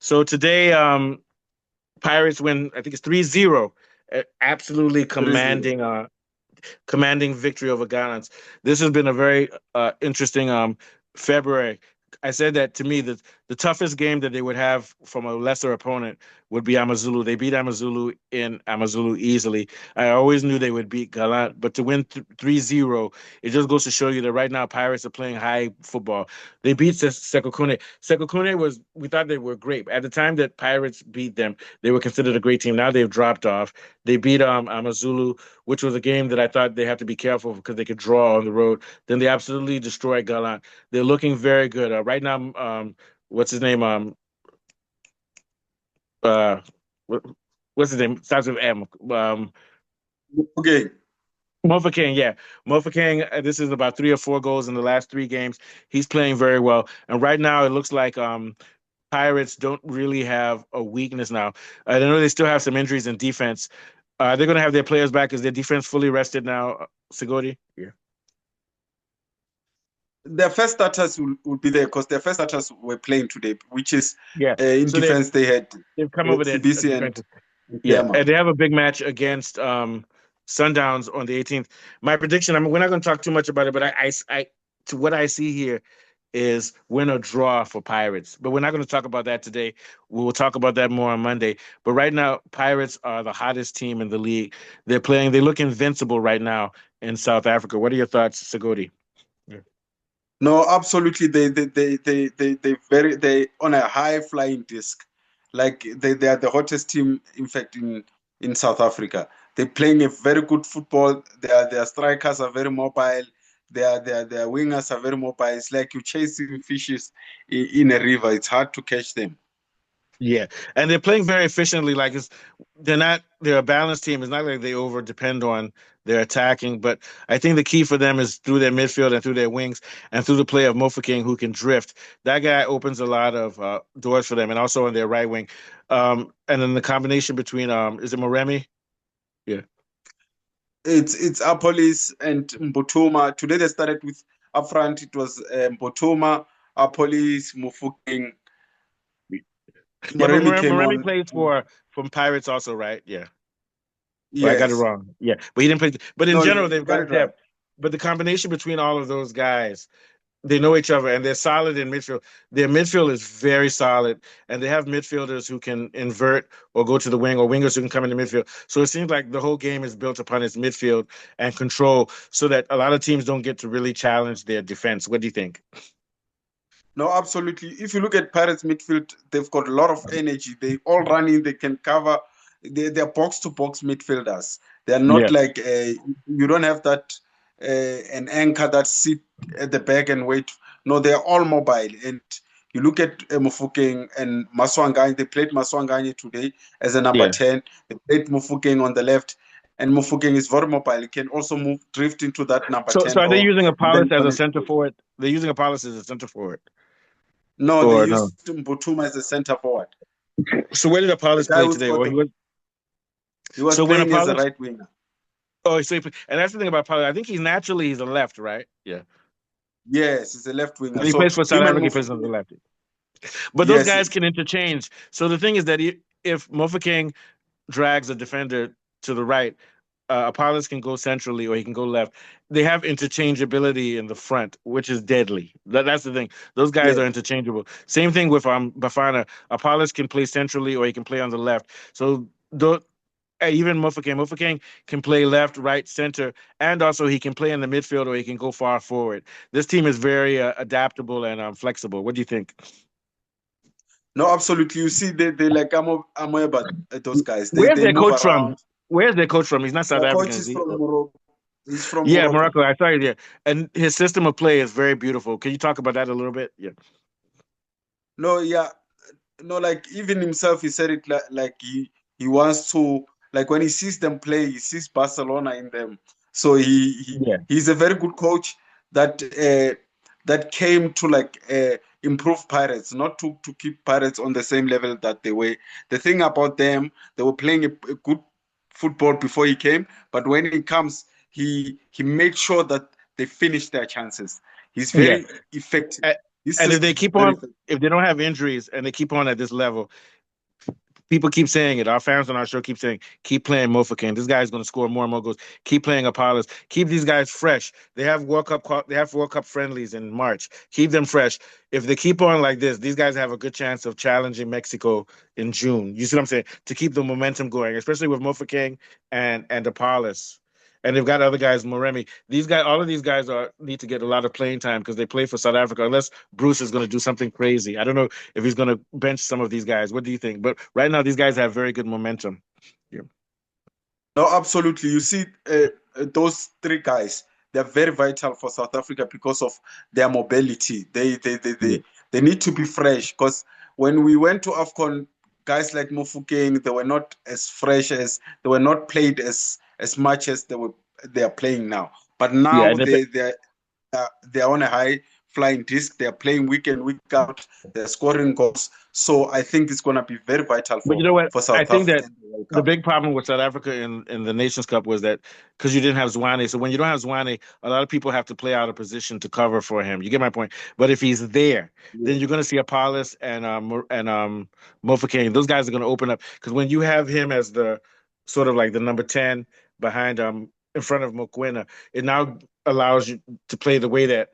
So today, Pirates win. I think it's 3-0. Absolutely 3-0. commanding victory over Gallants. This has been a very interesting February. I said that to me that the toughest game that they would have from a lesser opponent would be Amazulu. They beat Amazulu in Amazulu easily. I always knew they would beat Gallant, but to win 3-0, it just goes to show you that right now Pirates are playing high football. They beat Sekokune. Sekokune was, we thought they were great. At the time that Pirates beat them, they were considered a great team. Now they've dropped off. They beat Amazulu, which was a game that I thought they had to be careful because they could draw on the road. Then they absolutely destroyed Gallant. They're looking very good right now. What's his name? Uh, what, what's his name? Starts with M. Okay. Mofokeng, yeah, Mofokeng. This is about 3 or 4 goals in the last 3 games. He's playing very well, and right now it looks like Pirates don't really have a weakness now. I know they still have some injuries in defense. They're going to have their players back. Is their defense fully rested now, Sigodi? Yeah. Their first starters will be there because their first starters were playing today, which is Yeah. in So defense they had they've come over their CBC defensive. and Yeah, Clemmer. and they have a big match against Sundowns on the 18th. My prediction, I mean, we're not going to talk too much about it, but to what I see here is win or draw for Pirates. But we're not going to talk about that today. We will talk about that more on Monday. But right now, Pirates are the hottest team in the league. They look invincible right now in South Africa. What are your thoughts, Sagodi? Yeah. No, absolutely. They on a high flying disc. Like they are the hottest team, in fact, in South Africa. They're playing a very good football. Their strikers are very mobile. Their wingers are very mobile. It's like you're chasing fishes in a river. It's hard to catch them. Yeah, and they're playing very efficiently. They're a balanced team. It's not like they over depend on their attacking, but I think the key for them is through their midfield and through their wings and through the play of Mofokeng who can drift. That guy opens a lot of doors for them, and also on their right wing. And then the combination between is it Moremi? Yeah, It's Apolis and Mbotoma. Today they started with up front. It was Mbotoma, Apolis, Mofokeng. yeah, but Moremi came Moremi on. plays for from Pirates also, right? Yeah. Well, I got it Yes. wrong. Yeah, but he didn't play. But in No, general, you they've got got it right. depth. But the combination between all of those guys, they know each other and they're solid in midfield. Their midfield is very solid, and they have midfielders who can invert or go to the wing, or wingers who can come into midfield. So it seems like the whole game is built upon its midfield and control, so that a lot of teams don't get to really challenge their defense. What do you think? No, absolutely. If you look at Pirates midfield, they've got a lot of energy. They all running. They can cover. They're box to box midfielders. They're not Yeah. like you don't have that an anchor that sit at the back and wait. No, they're all mobile. And you look at Mofokeng and Maswanganye. They played Maswanganye today as a number Yeah. 10. They played Mofokeng on the left. And Mofokeng is very mobile. He can also move, drift into that number So 10 are they role using and Apollos then as a connect. center forward? They're using Apollos as a center forward, No, they or no? used Mbutuma as a center forward. So where did The Apollos guy play who's today? got Or the he was. he was So when playing as a Apollos. right winger. Oh, and that's the thing about Apollos. I think he's a left, right? Yeah. Yes, he's a left winger. When he So plays for South him and Africa, he plays on the Mofokeng, left. But those yes, guys can interchange. So the thing is that if Mofokeng drags a defender to the right, Apollos can go centrally or he can go left. They have interchangeability in the front, which is deadly. That's the thing. Those guys yes. are interchangeable. Same thing with Bafana. Apollos can play centrally or he can play on the left. So even Mofokeng can play left, right, center, and also he can play in the midfield or he can go far forward. This team is very adaptable and flexible. What do you think? No, absolutely. You see, they like Amoeba, those guys. They Where's they their move coach from? around. Where's their coach from? He's not South Their African, coach is is he? from Morocco. He's from Yeah, Morocco. Morocco. I saw you there. And his system of play is very beautiful. Can you talk about that a little bit? Yeah. No, yeah, no, like even himself, he said it like he wants to like when he sees them play, he sees Barcelona in them. So Yeah. he's a very good coach that that came to like improve Pirates, not to keep Pirates on the same level that they were. The thing about them, they were playing a good football before he came, but when he comes, he made sure that they finish their chances. He's Yeah. very effective. This And if they system is keep very on, effective. if they don't have injuries and they keep on at this level, people keep saying it. Our fans on our show keep saying, keep playing Mofokeng. This guy's going to score more and more goals. Keep playing Apollos. Keep these guys fresh. They have World Cup friendlies in March. Keep them fresh. If they keep on like this, these guys have a good chance of challenging Mexico in June. You see what I'm saying? To keep the momentum going, especially with Mofokeng and Apollos. And they've got other guys, Moremi. These guys, all of these guys are need to get a lot of playing time because they play for South Africa. Unless Bruce is going to do something crazy, I don't know if he's going to bench some of these guys. What do you think? But right now, these guys have very good momentum. Yeah, No, absolutely. You see, those three guys, they're very vital for South Africa because of their mobility. yeah, They need to be fresh because when we went to AFCON, guys like Mofokeng, they were not as fresh as they were not played as much as they are playing now. But yeah. now And they are on a high flying disc. They are playing week in week out. They're scoring goals. So I think it's going to be very vital but you know what? for I South think Africa that in the World the Cup. big problem with South Africa in the Nations Cup was that because you didn't have Zwane. So when you don't have Zwane, a lot of people have to play out of position to cover for him. You get my point? But if he's there, then you're going to see Apollos and Mofokeng. Those guys are going to open up because when you have him as the sort of like the number 10 behind in front of Mokwena, it now allows you to play the way that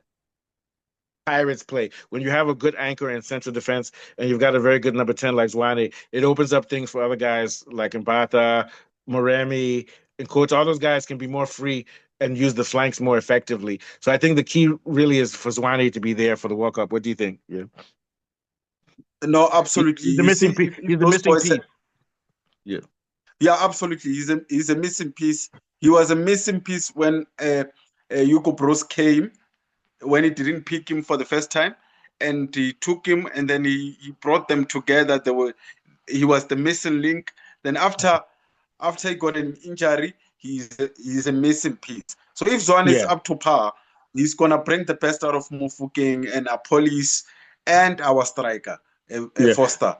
Pirates play. When you have a good anchor in central defense and you've got a very good number 10 like Zwane, it opens up things for other guys like Mbata, Moremi, and Coach. All those guys can be more free and use the flanks more effectively. So I think the key really is for Zwane to be there for the World Cup. What do you think? Yeah. No, absolutely. He's the You see, missing piece. if He's the those missing boys, piece. Yeah. yeah, absolutely. He's a missing piece. He was a missing piece when Hugo Bros came, when he didn't pick him for the first time, and he took him, and then he brought them together. He was the missing link. Then after he got an injury, he's a missing piece. So if Zwan is Yeah. up to par, he's gonna bring the best out of Mofokeng and Police and our striker, Yeah. Foster,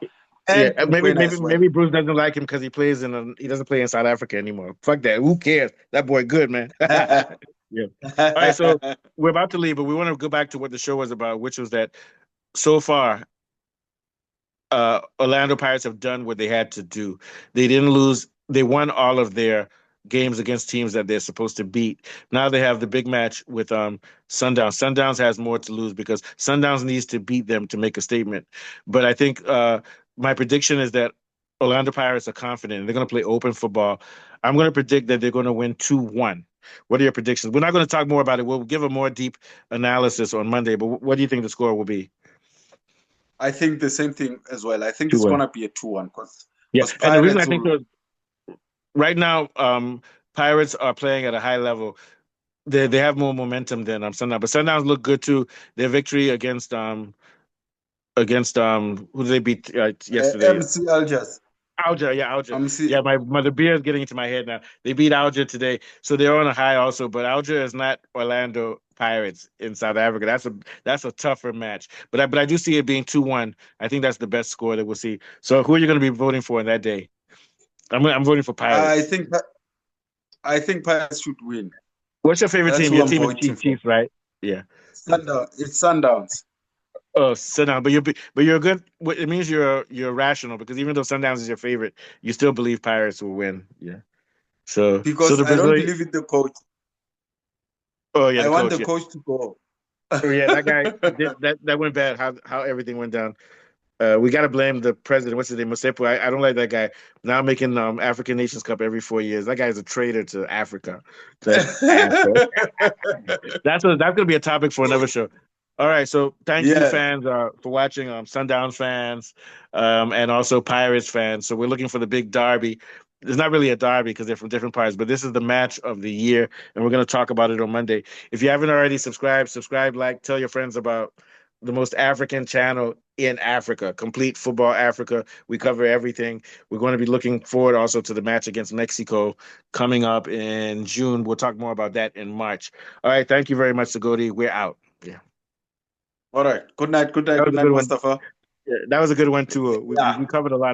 Yeah, and maybe Mokoena maybe as well. maybe Bruce doesn't like him because he doesn't play in South Africa anymore. Fuck that. Who cares? That boy good, man. Yeah. All right, so we're about to leave, but we want to go back to what the show was about, which was that so far Orlando Pirates have done what they had to do. They didn't lose. They won all of their games against teams that they're supposed to beat. Now they have the big match with Sundowns. Sundowns has more to lose because Sundowns needs to beat them to make a statement. But I think my prediction is that Orlando Pirates are confident. They're going to play open football. I'm going to predict that they're going to win 2-1. What are your predictions? We're not going to talk more about it. We'll give a more deep analysis on Monday, but what do you think the score will be? I think the same thing as well. I think it's 2-1. gonna be a 2-1 Yeah, because and the reason I Pirates think will. so right now, Pirates are playing at a high level. They have more momentum than Sundowns, but Sundowns look good too. Their victory against who did they beat yesterday? MC Algiers. Alger, yeah, Alger. MC. Yeah, my the beer is getting into my head now. They beat Alger today, so they're on a high also. But Alger is not Orlando Pirates in South Africa. That's a tougher match. But I do see it being 2-1. I think that's the best score that we'll see. So who are you going to be voting for in that day? I'm voting for I Pirates. think I think Pirates should win. What's your favorite That's team? who Your I'm team is voting for. Chiefs, right? Yeah. It's Sundowns. Oh, Sundown, but you're good. It means you're rational because even though Sundowns is your favorite, you still believe Pirates will win. Yeah. So Because the I don't Brazilian. believe in the coach. Oh yeah, I the want coach. the Yeah. coach to go. Oh yeah, that guy that went bad. How everything went down. We got to blame the president. What's his name? Mosepu. I don't like that guy. Now making African Nations Cup every 4 years. That guy's a traitor to Africa. That asshole. That's gonna be a topic for another show. All right, so thank you, Yeah. fans, for watching. Sundowns fans, and also Pirates fans. So we're looking for the big derby. It's not really a derby because they're from different parts, but this is the match of the year, and we're going to talk about it on Monday. If you haven't already subscribe, like, tell your friends about the most African channel in Africa, Complete Football Africa. We cover everything. We're going to be looking forward also to the match against Mexico coming up in June. We'll talk more about that in March. All right. Thank you very much, Sagodi. We're out. Yeah. All right. Good night. Good night. That Good was a night, good one. Mustafa. Yeah, that was a good one, too. We Yeah. covered a lot.